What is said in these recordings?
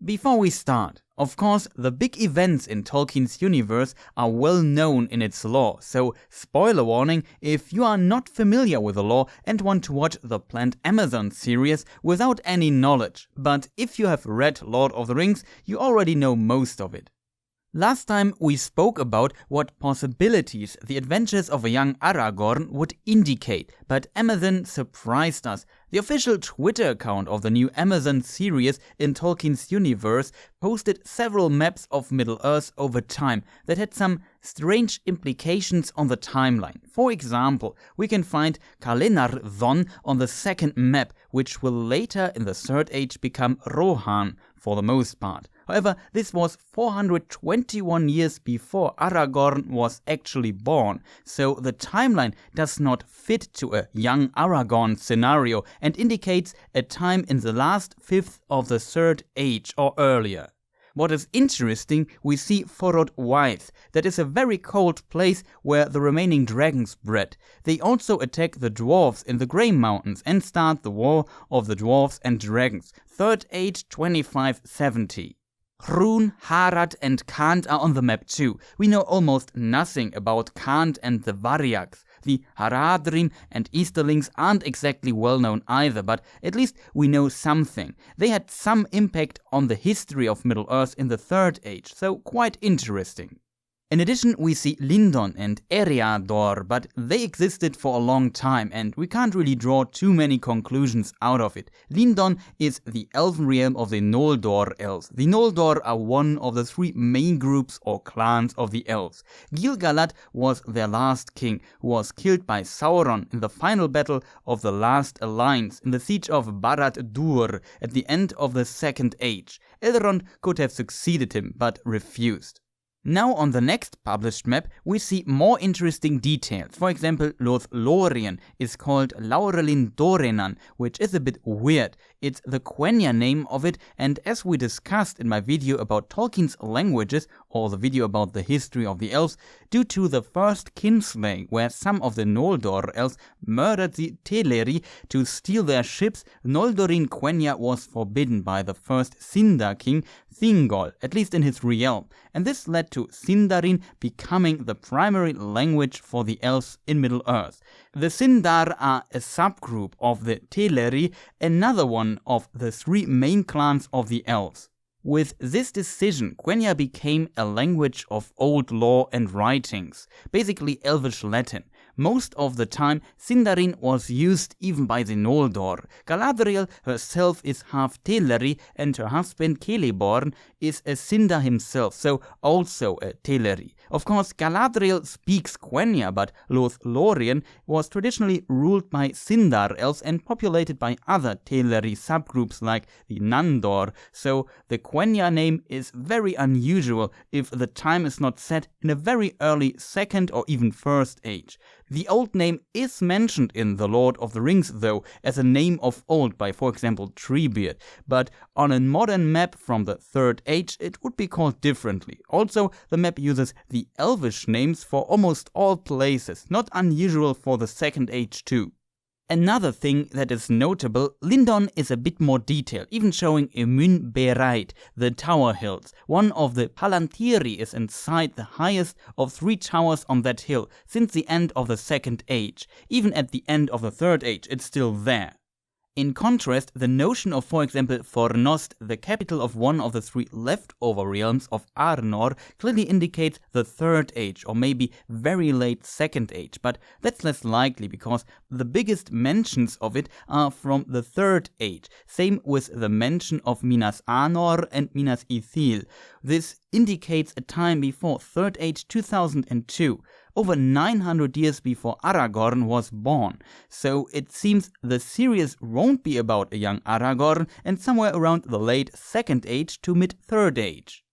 Before we start, of course, the big events in Tolkien's universe are well known in its lore, so spoiler warning if you are not familiar with the lore and want to watch the planned Amazon series without any knowledge, but if you have read Lord of the Rings, you already know most of it. Last time we spoke about what possibilities the adventures of a young Aragorn would indicate, but Amazon surprised us. The official Twitter account of the new Amazon series in Tolkien's universe posted several maps of Middle-earth over time that had some strange implications on the timeline. For example, we can find Calenarthon on the second map, which will later in the Third Age become Rohan for the most part. However, this was 421 years before Aragorn was actually born, so the timeline does not fit to a young Aragorn scenario and indicates a time in the last fifth of the Third Age or earlier. What is interesting, we see Forod Wyth. That is a very cold place where the remaining dragons bred. They also attack the Dwarves in the Grey Mountains and start the War of the Dwarves and Dragons, Third Age 2570. Hrun, Harad and Khand are on the map too. We know almost nothing about Khand and the Varyaks. The Haradrim and Easterlings aren't exactly well known either, but at least we know something. They had some impact on the history of Middle-earth in the Third Age, so quite interesting. In addition, we see Lindon and Eriador, but they existed for a long time and we can't really draw too many conclusions out of it. Lindon is the elven realm of the Noldor elves. The Noldor are one of the three main groups or clans of the elves. Gil-galad was their last king, who was killed by Sauron in the final battle of the Last Alliance in the siege of Barad-dûr at the end of the Second Age. Elrond could have succeeded him, but refused. Now on the next published map we see more interesting details. For example, Lothlorien is called Laurelin Dorenan, which is a bit weird. It's the Quenya name of it, and as we discussed in my video about Tolkien's languages, or the video about the history of the elves, due to the first kinslaying where some of the Noldor elves murdered the Teleri to steal their ships, Noldorin Quenya was forbidden by the first Sindar king, Thingol, at least in his realm, and this led to Sindarin becoming the primary language for the elves in Middle-earth. The Sindar are a subgroup of the Teleri, another one of the three main clans of the elves. With this decision, Quenya became a language of old law and writings, basically Elvish Latin. Most of the time, Sindarin was used even by the Noldor. Galadriel herself is half Teleri and her husband Celeborn is a Sindar himself, so also a Teleri. Of course, Galadriel speaks Quenya, but Lothlorien was traditionally ruled by Sindar elves and populated by other Teleri subgroups like the Nandor, so the Quenya name is very unusual if the time is not set in a very early Second or even First Age. The old name is mentioned in The Lord of the Rings though, as a name of old by for example Treebeard, but on a modern map from the Third Age it would be called differently. Also, the map uses the Elvish names for almost all places, not unusual for the Second Age too. Another thing that is notable, Lindon is a bit more detailed, even showing Emyn Bereit, the tower hills. One of the Palantiri is inside the highest of three towers on that hill since the end of the Second Age. Even at the end of the Third Age, it's still there. In contrast, the notion of, for example, Fornost, the capital of one of the three leftover realms of Arnor, clearly indicates the Third Age, or maybe very late Second Age, but that's less likely because the biggest mentions of it are from the Third Age. Same with the mention of Minas Anor and Minas Ithil. This indicates a time before Third Age 2002. Over 900 years before Aragorn was born, so it seems the series won't be about a young Aragorn and somewhere around the late Second Age to mid-Third Age.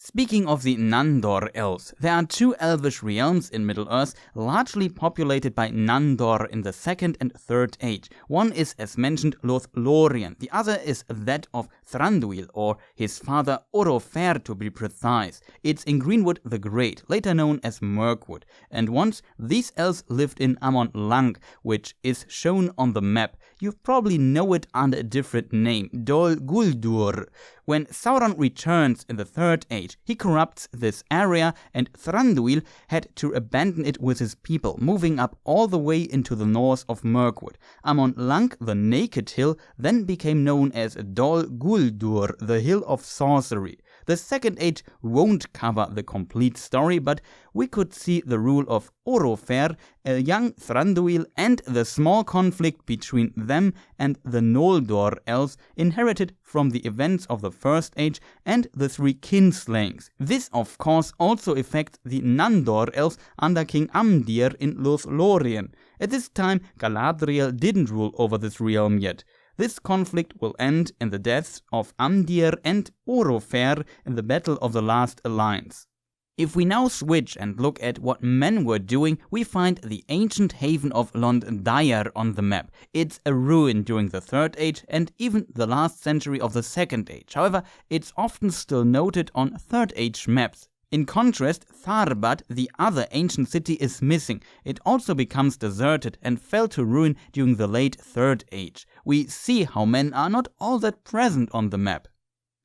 Speaking of the Nandor elves, there are two elvish realms in Middle-earth largely populated by Nandor in the Second and Third Age. One is, as mentioned, Lothlorien, the other is that of Thranduil, or his father Orofer to be precise. It's in Greenwood the Great, later known as Mirkwood, and once these elves lived in Amon Lang, which is shown on the map. you probably know it under a different name, Dol Guldur. When Sauron returns in the Third Age, he corrupts this area, and Thranduil had to abandon it with his people, moving up all the way into the north of Mirkwood. Amon Lang, the Naked Hill, then became known as Dol Guldur, the Hill of Sorcery. The Second Age won't cover the complete story, but we could see the rule of Orofer, a young Thranduil, and the small conflict between them and the Noldor elves inherited from the events of the First Age and the three kinslayings. This, of course, also affects the Nandor elves under King Amdir in LotR. At this time, Galadriel didn't rule over this realm yet. This conflict will end in the deaths of Amdir and Orofer in the Battle of the Last Alliance. If we now switch and look at what men were doing, we find the ancient haven of Londire on the map. It's a ruin during the Third Age and even the last century of the Second Age. However, it's often still noted on Third Age maps. In contrast, Tharbad, the other ancient city, is missing. It also becomes deserted and fell to ruin during the late Third Age. We see how men are not all that present on the map.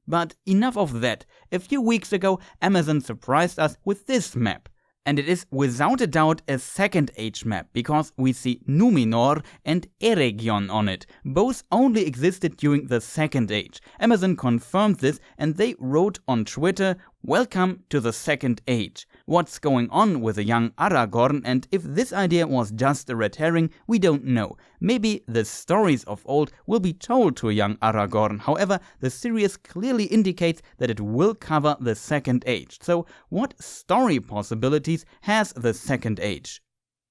But enough of that. A few weeks ago, Amazon surprised us with this map. And it is without a doubt a Second Age map, because we see Numenor and Eregion on it. Both only existed during the Second Age. Amazon confirmed this and they wrote on Twitter, "Welcome to the Second Age." What's going on with the young Aragorn, and if this idea was just a red herring, we don't know. Maybe the stories of old will be told to a young Aragorn. However, the series clearly indicates that it will cover the Second Age. So what story possibilities has the Second Age?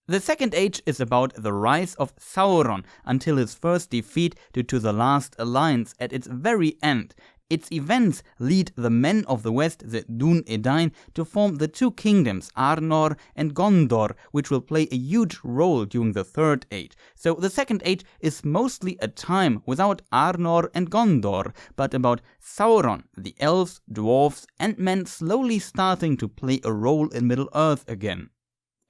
The Second Age is about the rise of Sauron until his first defeat due to the Last Alliance at its very end. Its events lead the men of the West, the Dún Edain, to form the two kingdoms, Arnor and Gondor, which will play a huge role during the Third Age. So the Second Age is mostly a time without Arnor and Gondor, but about Sauron, the elves, dwarves, and men slowly starting to play a role in Middle-earth again.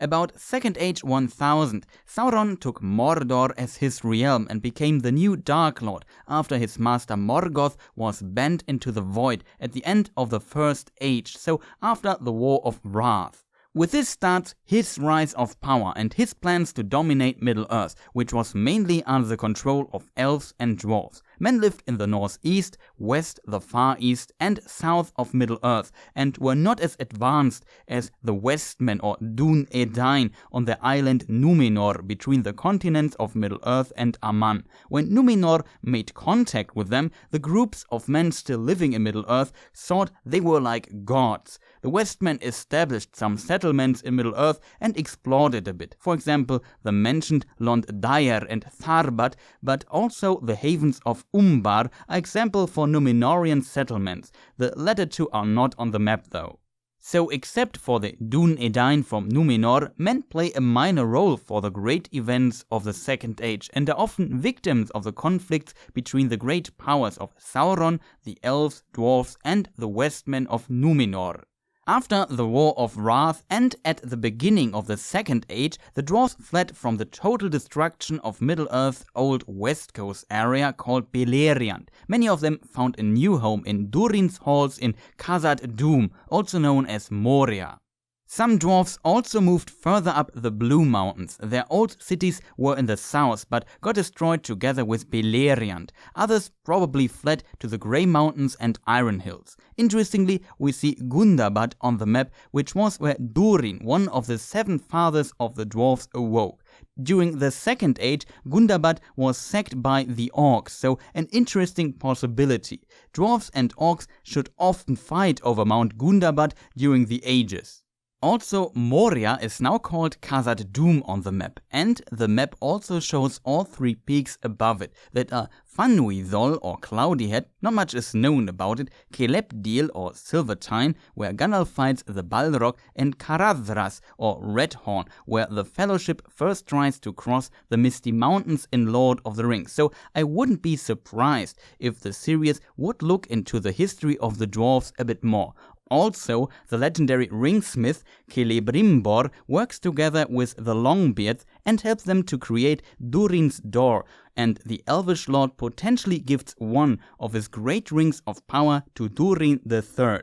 About Second Age 1000, Sauron took Mordor as his realm and became the new Dark Lord after his master Morgoth was bent into the void at the end of the First Age, so after the War of Wrath. With this starts his rise of power and his plans to dominate Middle-earth, which was mainly under the control of elves and dwarves. Men lived in the northeast, west, the far east, and south of Middle-earth, and were not as advanced as the Westmen or Dún Edain on the island Numenor between the continents of Middle-earth and Aman. When Numenor made contact with them, the groups of men still living in Middle-earth thought they were like gods. The Westmen established some settlements in Middle-earth and explored it a bit. For example, the mentioned Londire and Tharbad, but also the havens of Umbar are example for Numenorean settlements. The latter two are not on the map though. So except for the Dún Edain from Numenor, men play a minor role for the great events of the Second Age and are often victims of the conflicts between the great powers of Sauron, the elves, dwarves, and the Westmen of Numenor. After the War of Wrath and at the beginning of the Second Age, the dwarves fled from the total destruction of Middle-earth's old West Coast area called Beleriand. Many of them found a new home in Durin's halls in Khazad-dûm, also known as Moria. Some dwarves also moved further up the Blue Mountains. Their old cities were in the south, but got destroyed together with Beleriand. Others probably fled to the Grey Mountains and Iron Hills. Interestingly, we see Gundabad on the map, which was where Durin, one of the 7 fathers of the dwarves, awoke. During the Second Age, Gundabad was sacked by the orcs, so an interesting possibility. Dwarves and orcs should often fight over Mount Gundabad during the ages. Also, Moria is now called Khazad-dûm on the map, and the map also shows all 3 peaks above it that are Fanuizol or Cloudy Head, not much is known about it, Celebdil or Silvertine, where Gandalf fights the Balrog, and Caradhras or Redhorn, where the Fellowship first tries to cross the Misty Mountains in Lord of the Rings. So I wouldn't be surprised if the series would look into the history of the dwarves a bit more. Also, the legendary ringsmith Celebrimbor works together with the Longbeards and helps them to create Durin's Door, and the Elvish Lord potentially gifts one of his great rings of power to Durin III.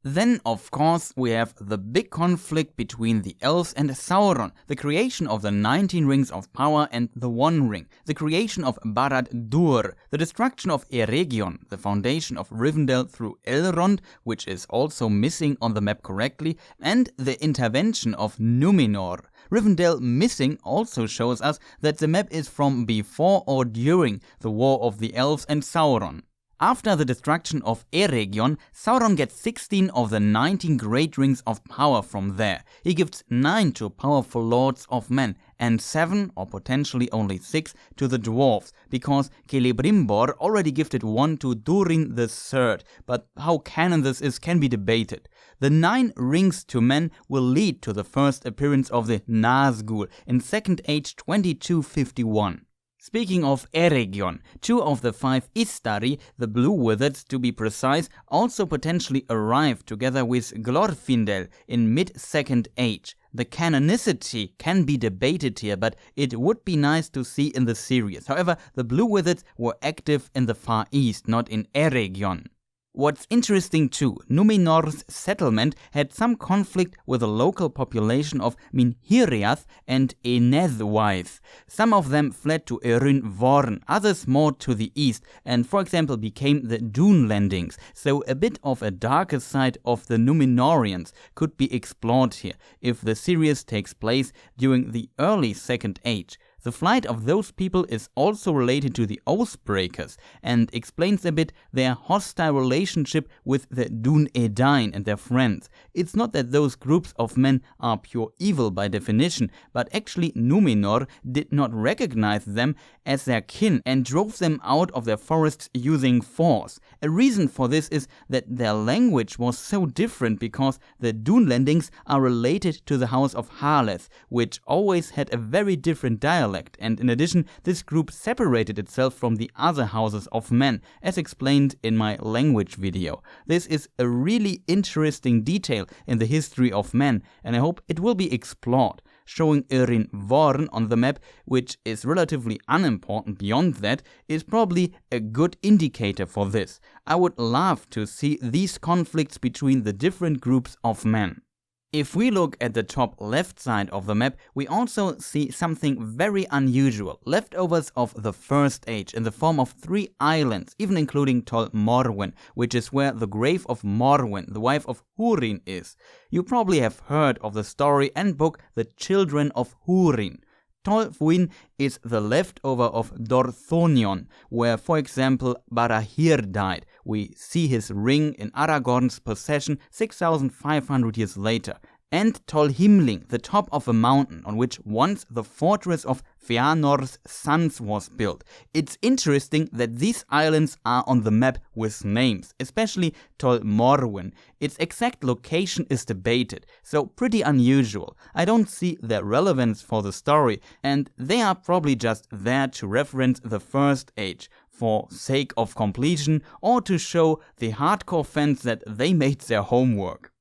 Then, of course, we have the big conflict between the elves and Sauron, the creation of the 19 rings of power and the One Ring, the creation of Barad-dûr, the destruction of Eregion, the foundation of Rivendell through Elrond, which is also missing on the map correctly, and the intervention of Numenor. Rivendell missing also shows us that the map is from before or during the War of the Elves and Sauron. After the destruction of Eregion, Sauron gets 16 of the 19 great rings of power from there. He gives 9 to powerful lords of men, and 7, or potentially only 6, to the dwarves, because Celebrimbor already gifted 1 to Durin III, but how canon this is can be debated. The 9 rings to men will lead to the first appearance of the Nazgûl in Second Age 2251. Speaking of Eregion, 2 of the 5 Istari, the Blue Wizards to be precise, also potentially arrive together with Glorfindel in mid-Second Age. The canonicity can be debated here, but it would be nice to see in the series. However, the Blue Wizards were active in the Far East, not in Eregion. What's interesting too, Numenor's settlement had some conflict with the local population of Minhiriath and Enethwaith. Some of them fled to Erin Vorn, others more to the east, and for example became the Dunelandings, so a bit of a darker side of the Numenoreans could be explored here, if the series takes place during the early Second Age. The flight of those people is also related to the Oathbreakers and explains a bit their hostile relationship with the Dún-Edain and their friends. It's not that those groups of men are pure evil by definition, but actually Numenor did not recognize them as their kin and drove them out of their forests using force. A reason for this is that their language was so different because the Dunelandings are related to the House of Harleth, which always had a very different dialect. And in addition, this group separated itself from the other houses of men, as explained in my language video. This is a really interesting detail in the history of men, and I hope it will be explored. Showing Erin Vorn on the map, which is relatively unimportant beyond that, is probably a good indicator for this. I would love to see these conflicts between the different groups of men. If we look at the top left side of the map, we also see something very unusual, leftovers of the First Age in the form of 3 islands, even including Tol Morwen, which is where the grave of Morwen, the wife of Húrin, is. You probably have heard of the story and book The Children of Húrin. Tol Fwyn is the leftover of Dorthonion, where, for example, Barahir died. We see his ring in Aragorn's possession 6,500 years later. And Tol Himling, the top of a mountain on which once the fortress of Fëanor's sons was built. It's interesting that these islands are on the map with names, especially Tol Morwen. Its exact location is debated, so pretty unusual. I don't see their relevance for the story, and they are probably just there to reference the First Age, for sake of completion, or to show the hardcore fans that they made their homework.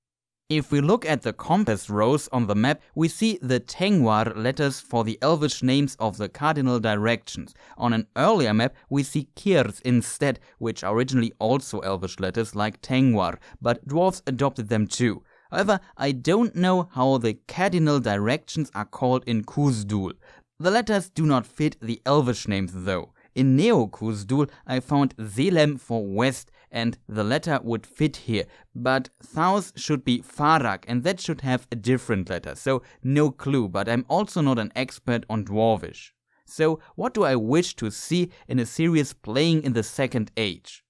If we look at the compass rose on the map, we see the Tengwar letters for the Elvish names of the cardinal directions. On an earlier map, we see Kirs instead, which are originally also Elvish letters like Tengwar, but dwarves adopted them too. However, I don't know how the cardinal directions are called in Khûzdûl. The letters do not fit the Elvish names though. In Neo-Khûzdûl, I found Zelem for west, and the letter would fit here, but South should be Farak, and that should have a different letter, so no clue, but I'm also not an expert on Dwarvish. So what do I wish to see in a series playing in the Second Age?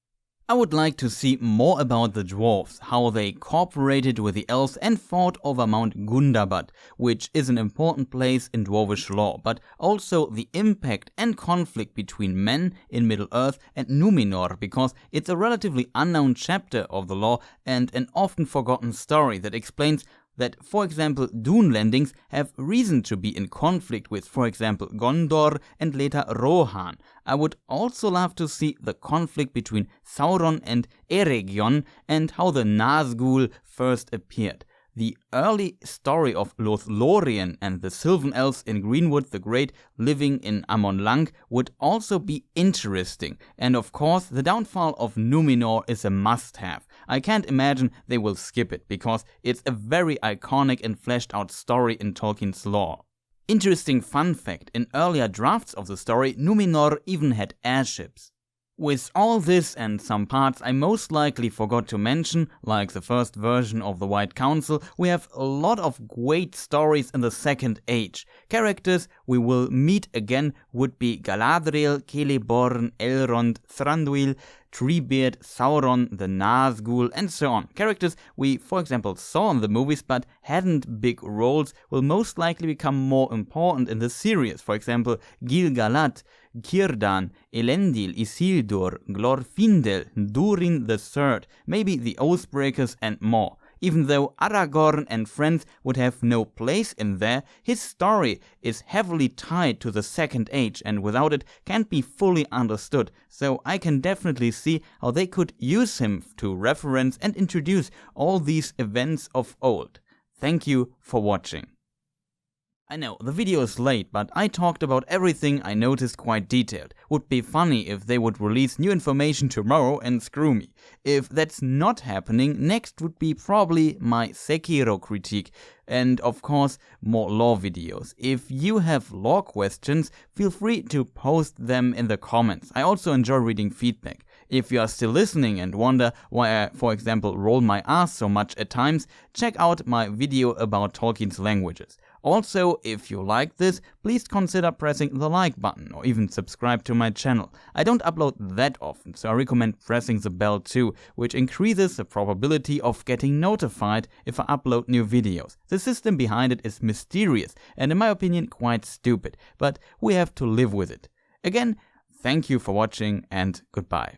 I would like to see more about the dwarves, how they cooperated with the elves and fought over Mount Gundabad, which is an important place in dwarvish lore, but also the impact and conflict between men in Middle-earth and Numenor, because it's a relatively unknown chapter of the lore and an often forgotten story that explains that, for example, Dunelandings have reason to be in conflict with, for example, Gondor and later Rohan. I would also love to see the conflict between Sauron and Eregion and how the Nazgûl first appeared. the early story of LotR and the Sylvan Elves in Greenwood the Great living in Amon Lang would also be interesting, and of course the downfall of Numenor is a must-have. I can't imagine they will skip it, because it's a very iconic and fleshed out story in Tolkien's lore. Interesting fun fact, in earlier drafts of the story, Numenor even had airships. With all this and some parts I most likely forgot to mention, like the first version of the White Council, we have a lot of great stories in the Second Age. Characters we will meet again would be Galadriel, Celeborn, Elrond, Thranduil, Treebeard, Sauron, the Nazgul, and so on. Characters we, for example, saw in the movies but hadn't big roles will most likely become more important in the series. For example, Gil-galad, Círdan, Elendil, Isildur, Glorfindel, Durin III, maybe the Oathbreakers and more. Even though Aragorn and friends would have no place in there, his story is heavily tied to the Second Age and without it can't be fully understood, so I can definitely see how they could use him to reference and introduce all these events of old. Thank you for watching. I know, the video is late, but I talked about everything I noticed quite detailed. Would be funny if they would release new information tomorrow and screw me. If that's not happening, next would be probably my Sekiro critique, and of course more lore videos. If you have lore questions, feel free to post them in the comments. I also enjoy reading feedback. If you are still listening and wonder why I, for example, roll my ass so much at times, check out my video about Tolkien's languages. Also, if you like this, please consider pressing the like button or even subscribe to my channel. I don't upload that often, so I recommend pressing the bell too, which increases the probability of getting notified if I upload new videos. The system behind it is mysterious and in my opinion quite stupid, but we have to live with it. Again, thank you for watching and goodbye.